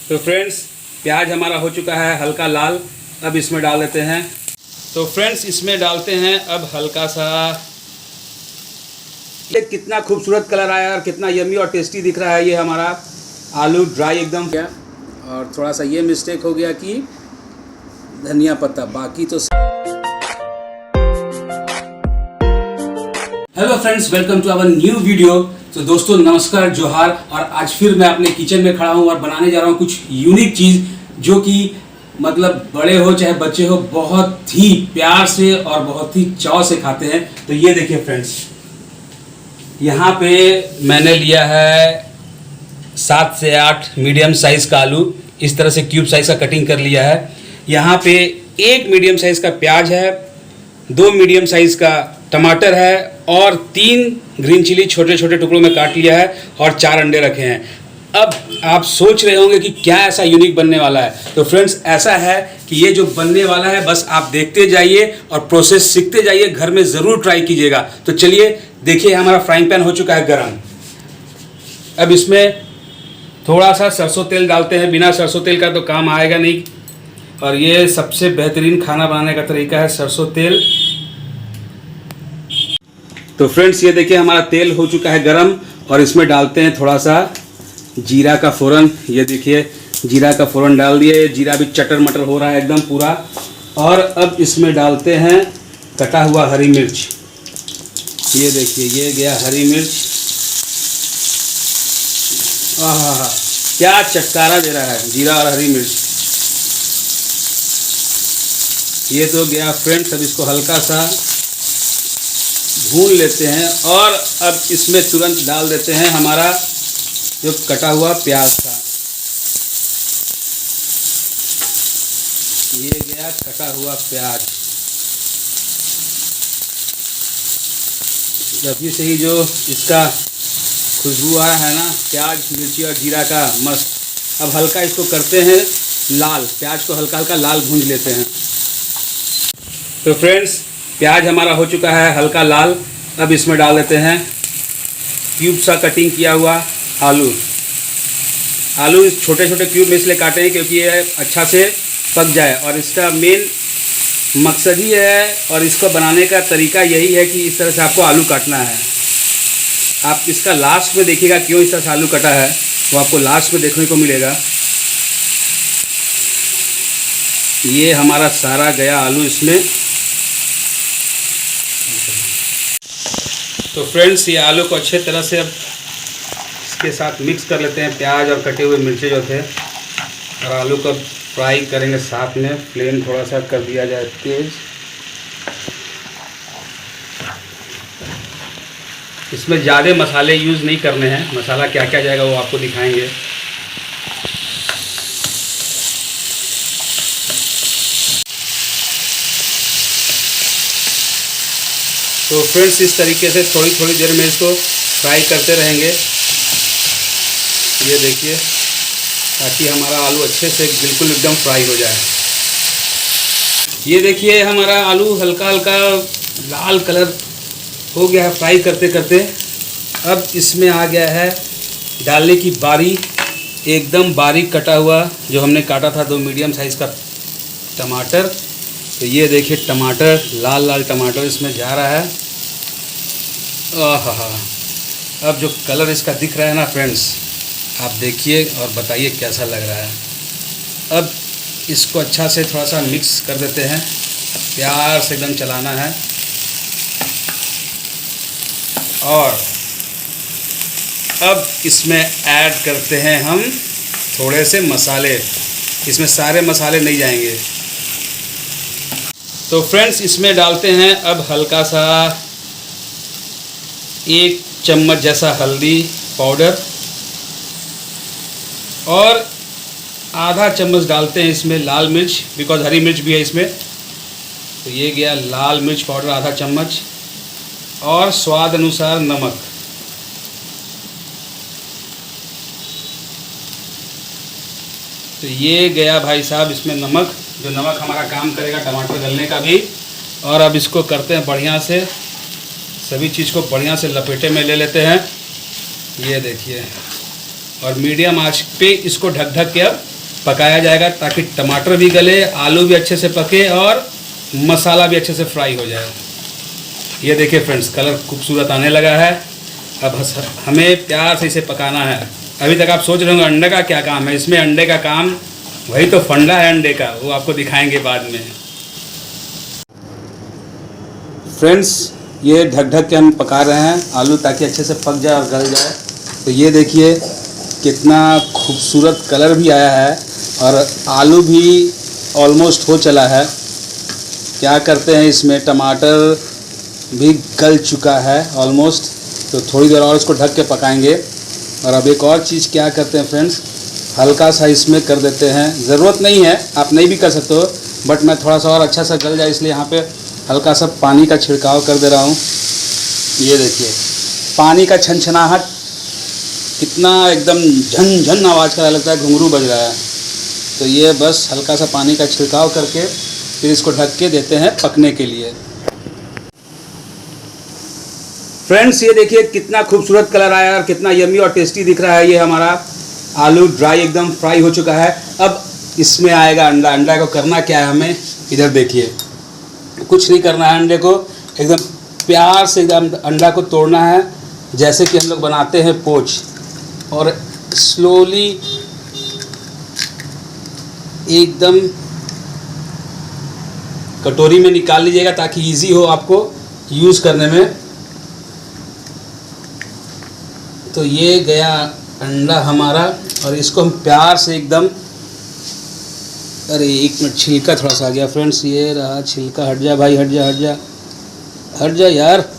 तो फ्रेंड्स प्याज हमारा हो चुका है हल्का लाल। अब इसमें डाल देते हैं। तो फ्रेंड्स इसमें डालते हैं अब हल्का सा, ये कितना खूबसूरत कलर आया और कितना यम्मी और टेस्टी दिख रहा है। ये हमारा आलू ड्राई एकदम गया और थोड़ा सा ये मिस्टेक हो गया कि धनिया पत्ता, बाकी तो। Hello friends, welcome to our new video. तो दोस्तों नमस्कार, जोहार। और आज फिर मैं अपने किचन में खड़ा हूँ और बनाने जा रहा हूँ कुछ यूनिक चीज़ जो कि मतलब बड़े हो चाहे बच्चे हो बहुत ही प्यार से और बहुत ही चाव से खाते हैं। तो ये देखिए फ्रेंड्स, यहाँ पे मैंने लिया है 7 से 8 मीडियम साइज़ का आलू। इस तरह से क्यूब साइज़ का कटिंग कर लिया है। यहाँ पे 1 मीडियम साइज़ का प्याज है, 2 मीडियम साइज़ का टमाटर है और 3 ग्रीन चिली छोटे छोटे टुकड़ों में काट लिया है और 4 अंडे रखे हैं। अब आप सोच रहे होंगे कि क्या ऐसा यूनिक बनने वाला है। तो फ्रेंड्स ऐसा है कि ये जो बनने वाला है बस आप देखते जाइए और प्रोसेस सीखते जाइए, घर में ज़रूर ट्राई कीजिएगा। तो चलिए देखिए, हमारा फ्राइंग पैन हो चुका है गरम। अब इसमें थोड़ा सा सरसों तेल डालते हैं। बिना सरसों तेल का तो काम आएगा नहीं, और ये सबसे बेहतरीन खाना बनाने का तरीका है सरसों तेल। तो फ्रेंड्स ये देखिए हमारा तेल हो चुका है गरम और इसमें डालते हैं थोड़ा सा जीरा का फ़ोरन। ये देखिए जीरा का फ़ोरन डाल दिए। जीरा भी चटर मटर हो रहा है एकदम पूरा। और अब इसमें डालते हैं कटा हुआ हरी मिर्च। ये देखिए ये गया हरी मिर्च। आहा, क्या चटकारा दे रहा है जीरा और हरी मिर्च। ये तो गया फ्रेंड्स। अब इसको हल्का सा भून लेते हैं और अब इसमें तुरंत डाल देते हैं हमारा जो कटा हुआ प्याज था। ये गया कटा हुआ प्याज। अभी से ही जो इसका खुशबू आया है ना, प्याज मिर्ची और जीरा का, मस्त। अब हल्का इसको करते हैं लाल। प्याज को हल्का हल्का लाल भूंज लेते हैं। तो फ्रेंड्स प्याज हमारा हो चुका है हल्का लाल। अब इसमें डाल देते हैं क्यूब सा कटिंग किया हुआ आलू। आलू इस छोटे छोटे क्यूब में इसलिए काटे हैं क्योंकि ये अच्छा से पक जाए, और इसका मेन मकसद ही है और इसको बनाने का तरीका यही है कि इस तरह से आपको आलू काटना है। आप इसका लास्ट में देखिएगा क्यों इस तरह से आलू कटा है, वो आपको लास्ट में देखने को मिलेगा। ये हमारा सारा गया आलू इसमें। तो फ्रेंड्स ये आलू को अच्छे तरह से अब इसके साथ मिक्स कर लेते हैं। प्याज और कटे हुए मिर्चे जो थे, और आलू को फ्राई करेंगे साथ में। फ्लेम थोड़ा सा कर दिया जाए तेज। इसमें ज़्यादा मसाले यूज़ नहीं करने हैं। मसाला क्या क्या जाएगा वो आपको दिखाएंगे। तो फ्रेंड्स इस तरीके से थोड़ी थोड़ी देर में इसको फ्राई करते रहेंगे। ये देखिए, ताकि हमारा आलू अच्छे से बिल्कुल एकदम फ्राई हो जाए। ये देखिए हमारा आलू हल्का हल्का लाल कलर हो गया है फ्राई करते करते। अब इसमें आ गया है डालने की बारी एकदम बारीक कटा हुआ जो हमने काटा था 2 मीडियम साइज़ का टमाटर। तो ये देखिए टमाटर, लाल लाल टमाटर इसमें जा रहा है। आहा, अब जो कलर इसका दिख रहा है ना फ्रेंड्स, आप देखिए और बताइए कैसा लग रहा है। अब इसको अच्छा से थोड़ा सा मिक्स कर देते हैं। प्यार से एकदम चलाना है। और अब इसमें ऐड करते हैं हम थोड़े से मसाले। इसमें सारे मसाले नहीं जाएंगे। तो फ्रेंड्स इसमें डालते हैं अब हल्का सा 1 चम्मच जैसा हल्दी पाउडर, और आधा चम्मच डालते हैं इसमें लाल मिर्च, बिकॉज हरी मिर्च भी है इसमें। तो ये गया लाल मिर्च पाउडर आधा चम्मच, और स्वाद अनुसार नमक। तो ये गया भाई साहब इसमें नमक, जो नमक हमारा काम करेगा टमाटर गलने का भी। और अब इसको करते हैं बढ़िया से, सभी चीज़ को बढ़िया से लपेटे में ले लेते हैं। ये देखिए, और मीडियम आंच पे इसको ढक ढक के अब पकाया जाएगा ताकि टमाटर भी गले, आलू भी अच्छे से पके और मसाला भी अच्छे से फ्राई हो जाए। ये देखिए फ्रेंड्स, कलर खूबसूरत आने लगा है। अब हमें प्यार से इसे पकाना है। अभी तक आप सोच रहे होंगे अंडे का क्या काम है। इसमें अंडे का काम, वही तो फंडा है अंडे का, वो आपको दिखाएंगे बाद में। फ्रेंड्स, ये ढक ढक के हम पका रहे हैं आलू ताकि अच्छे से पक जाए और गल जाए। तो ये देखिए कितना खूबसूरत कलर भी आया है और आलू भी ऑलमोस्ट हो चला है। क्या करते हैं, इसमें टमाटर भी गल चुका है ऑलमोस्ट, तो थोड़ी देर और इसको ढक के पकाएंगे। और अब एक और चीज़ क्या करते हैं फ्रेंड्स, हल्का सा इसमें कर देते हैं, ज़रूरत नहीं है, आप नहीं भी कर सकते हो, बट मैं थोड़ा सा और अच्छा सा गल जाए इसलिए यहाँ पे हल्का सा पानी का छिड़काव कर दे रहा हूँ। ये देखिए पानी का छनछनाहट कितना एकदम झन झन आवाज़ का लगता है, घुंघरू बज रहा है। तो ये बस हल्का सा पानी का छिड़काव करके फिर इसको ढक के देते हैं पकने के लिए। फ्रेंड्स, ये देखिए कितना खूबसूरत कलर आया और कितना यम्मी और टेस्टी दिख रहा है। ये हमारा आलू ड्राई एकदम फ्राई हो चुका है। अब इसमें आएगा अंडा। अंडा को करना क्या है हमें, इधर देखिए, कुछ नहीं करना है। अंडे को एकदम प्यार से एकदम अंडा को तोड़ना है, जैसे कि हम लोग बनाते हैं पोच, और स्लोली एकदम कटोरी में निकाल लीजिएगा ताकि इजी हो आपको यूज़ करने में। तो ये गया अंडा हमारा और इसको हम प्यार से एकदम, अरे एक मिनट, छिलका थोड़ा सा आ गया फ्रेंड्स, ये रहा छिलका। हट जा भाई, हट जा हट जा हट जा यार,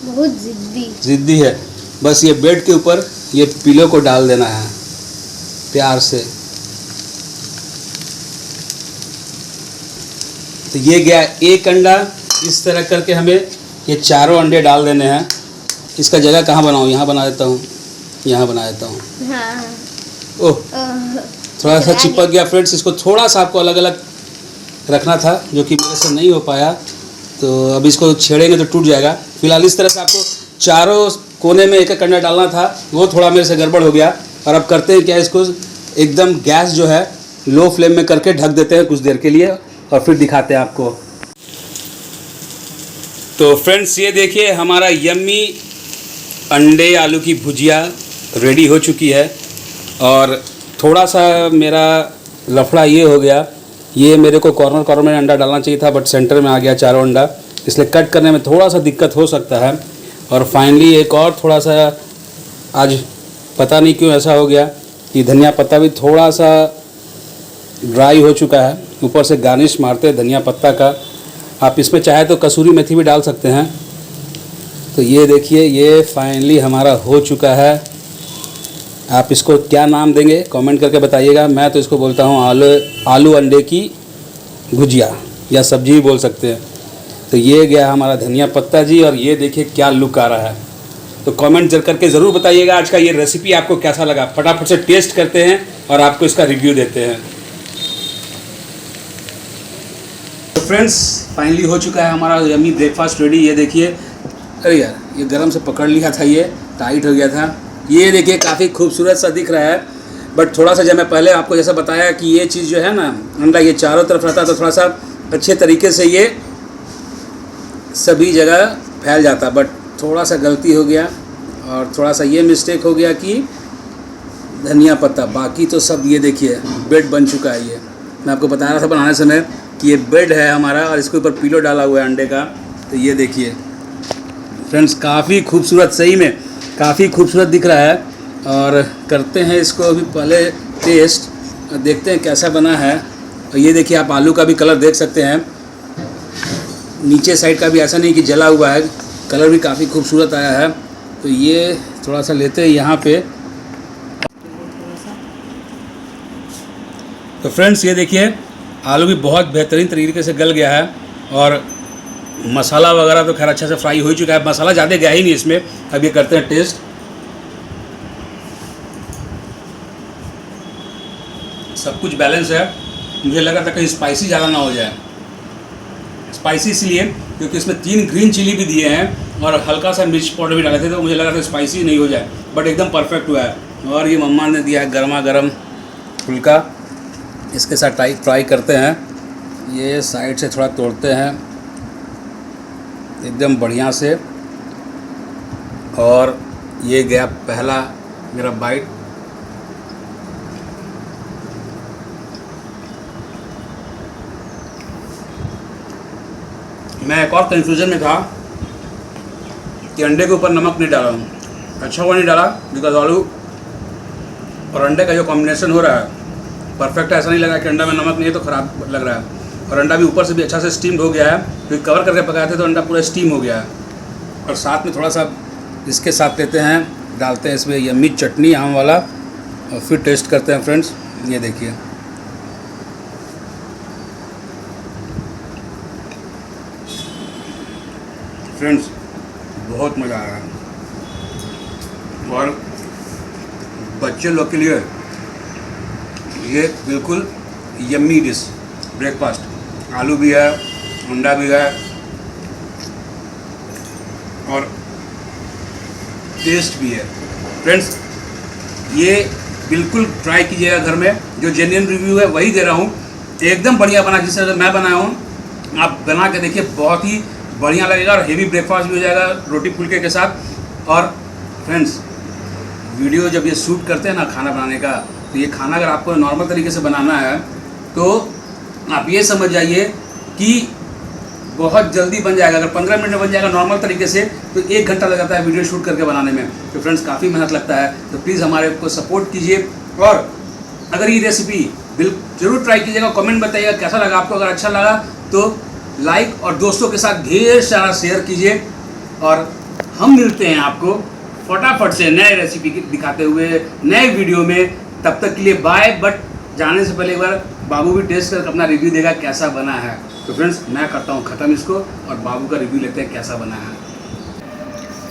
बहुत जिद्दी है। बस ये बेड के ऊपर ये पिलो को डाल देना है प्यार से। तो ये गया एक अंडा। इस तरह करके हमें ये चारों अंडे डाल देने हैं। इसका जगह कहाँ बनाऊँ, यहाँ बना देता हूँ, यहाँ बना देता हूँ। हाँ। ओह, थोड़ा सा चिपक गया फ्रेंड्स। इसको थोड़ा सा आपको अलग अलग रखना था, जो कि मेरे से नहीं हो पाया, तो अब इसको छेड़ेंगे तो टूट जाएगा। फिलहाल इस तरह से आपको चारों कोने में एक एक अंडा डालना था, वो थोड़ा मेरे से गड़बड़ हो गया। और अब करते हैं क्या, इसको एकदम गैस जो है लो फ्लेम में करके ढक देते हैं कुछ देर के लिए और फिर दिखाते हैं आपको। तो फ्रेंड्स, ये देखिए हमारा यम्मी अंडे आलू की भुजिया रेडी हो चुकी है। और थोड़ा सा मेरा लफड़ा ये हो गया, ये मेरे को कॉर्नर कॉर्नर में अंडा डालना चाहिए था, बट सेंटर में आ गया चारों अंडा, इसलिए कट करने में थोड़ा सा दिक्कत हो सकता है। और फाइनली एक और थोड़ा सा, आज पता नहीं क्यों ऐसा हो गया कि धनिया पत्ता भी थोड़ा सा ड्राई हो चुका है, ऊपर से गार्निश मारते हैं धनिया पत्ता का। आप इसमें चाहे तो कसूरी मेथी भी डाल सकते हैं। तो ये देखिए, ये फाइनली हमारा हो चुका है। आप इसको क्या नाम देंगे कमेंट करके बताइएगा। मैं तो इसको बोलता हूँ आलू अंडे की भुजिया, या सब्जी भी बोल सकते हैं। तो ये गया हमारा धनिया पत्ता जी, और ये देखिए क्या लुक आ रहा है। तो कमेंट करके ज़रूर बताइएगा आज का ये रेसिपी आपको कैसा लगा। फटाफट से टेस्ट करते हैं और आपको इसका रिव्यू देते हैं। तो फ्रेंड्स, फाइनली हो चुका है हमारा यम्मी ब्रेकफास्ट रेडी। ये देखिए, अरे यार ये गरम से पकड़ लिया था, ये टाइट हो गया था। ये देखिए काफ़ी खूबसूरत सा दिख रहा है, बट थोड़ा सा, जब मैं पहले आपको जैसा बताया कि ये चीज़ जो है ना, अंडा ये चारों तरफ रहता तो थोड़ा सा अच्छे तरीके से ये सभी जगह फैल जाता, बट थोड़ा सा गलती हो गया और थोड़ा सा ये मिस्टेक हो गया कि धनिया पत्ता, बाकी तो सब ये देखिए बेड बन चुका है। ये मैं आपको बता रहा था बनाने समय कि ये बेड है हमारा और इसके ऊपर पिलो डाला हुआ है अंडे का। तो ये देखिए फ्रेंड्स, काफ़ी खूबसूरत, सही में काफ़ी खूबसूरत दिख रहा है। और करते हैं इसको अभी पहले टेस्ट, देखते हैं कैसा बना है। और ये देखिए आप आलू का भी कलर देख सकते हैं, नीचे साइड का भी ऐसा नहीं कि जला हुआ है, कलर भी काफ़ी खूबसूरत आया है। तो ये थोड़ा सा लेते हैं यहाँ पे। तो फ्रेंड्स, ये देखिए आलू भी बहुत बेहतरीन तरीके से गल गया है और मसाला वगैरह तो खैर अच्छा से फ्राई हो ही चुका है। मसाला ज़्यादा गया ही नहीं इसमें। अब ये करते हैं टेस्ट। सब कुछ बैलेंस है। मुझे लगा था कहीं स्पाइसी ज़्यादा ना हो जाए। स्पाइसी इसलिए क्योंकि इसमें 3 ग्रीन चिली भी दिए हैं और हल्का सा मिर्च पाउडर भी डाले थे, तो मुझे लगा था स्पाइसी नहीं हो जाए, बट एकदम परफेक्ट हुआ है। और ये मम्मा ने दिया है गर्मा गर्म फुल्का, इसके साथ ट्राई करते हैं। ये साइड से थोड़ा तोड़ते हैं एकदम बढ़िया से। और ये गया पहला मेरा बाइट। मैं एक और कन्फ्यूज़न में था कि अंडे के ऊपर नमक नहीं डाला हूँ। अच्छा हुआ नहीं डाला, बिकॉज आलू और अंडे का जो कॉम्बिनेशन हो रहा है परफेक्ट है। ऐसा नहीं लगा कि अंडा में नमक नहीं है तो ख़राब लग रहा है। और अंडा भी ऊपर से भी अच्छा से स्टीम्ड हो गया है, क्योंकि कवर करके पकाए थे तो अंडा पूरा स्टीम हो गया है। और साथ में थोड़ा सा इसके साथ लेते हैं, डालते हैं इसमें यम्मी चटनी आम वाला, और फिर टेस्ट करते हैं फ्रेंड्स। ये देखिए, फ्रेंड्स बहुत मज़ा आ रहा है। और बच्चे लोग के लिए ये बिल्कुल यम्मी डिश, ब्रेकफास्ट। आलू भी है, अंडा भी है और टेस्ट भी है। फ्रेंड्स ये बिल्कुल ट्राई कीजिएगा घर में। जो जेन्युइन रिव्यू है वही दे रहा हूँ, एकदम बढ़िया बना। जिस तरह मैं बनाया हूँ आप बना के देखिए, बहुत ही बढ़िया लगेगा। और हेवी ब्रेकफास्ट भी हो जाएगा रोटी फुल्के के साथ। और फ्रेंड्स वीडियो जब ये शूट करते हैं ना खाना बनाने का, तो ये खाना अगर आपको नॉर्मल तरीके से बनाना है तो आप ये समझ जाइए कि बहुत जल्दी बन जाएगा। अगर 15 मिनट में बन जाएगा नॉर्मल तरीके से, तो 1 घंटा लग जाता है वीडियो शूट करके बनाने में। तो फ्रेंड्स काफ़ी मेहनत लगता है। तो प्लीज़ हमारे को सपोर्ट कीजिए। और अगर ये रेसिपी जरूर ट्राई कीजिएगा, कमेंट बताइएगा कैसा लगा आपको। अगर अच्छा लगा तो लाइक और दोस्तों के साथ ढेर सारा शेयर कीजिए। और हम मिलते हैं आपको फटाफट से नए रेसिपी दिखाते हुए नए वीडियो में। तब तक के लिए बाय। बट जाने से पहले एक बार बाबू भी टेस्ट करके अपना रिव्यू देगा कैसा बना है। तो फ्रेंड्स मैं करता हूँ ख़त्म इसको, और बाबू का रिव्यू लेते हैं कैसा बना है।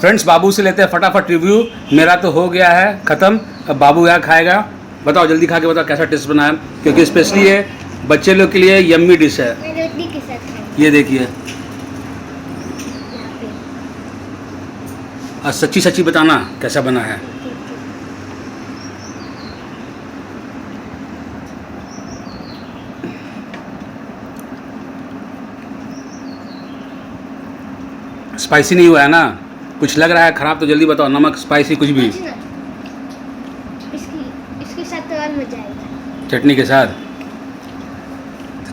फ्रेंड्स बाबू से लेते हैं फटाफट रिव्यू। मेरा तो हो गया है ख़त्म, अब बाबू यहाँ खाएगा। बताओ जल्दी खा के बताओ कैसा टेस्ट बना है, क्योंकि स्पेशली ये बच्चे लोग के लिए यम्मी डिश है। मैं रोटी के साथ खाऊंगी। ये देखिए, और सच्ची सच्ची बताना कैसा बना है। स्पाइसी नहीं हुआ है ना? कुछ लग रहा है ख़राब तो जल्दी बताओ, नमक स्पाइसी कुछ भी। इसके साथ तो और मजा आएगा, चटनी के साथ।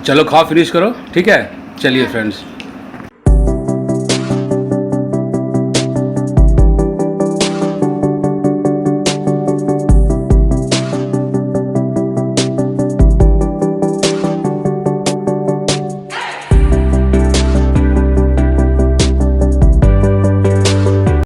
चलो खाओ, फिनिश करो, ठीक है? चलिए फ्रेंड्स।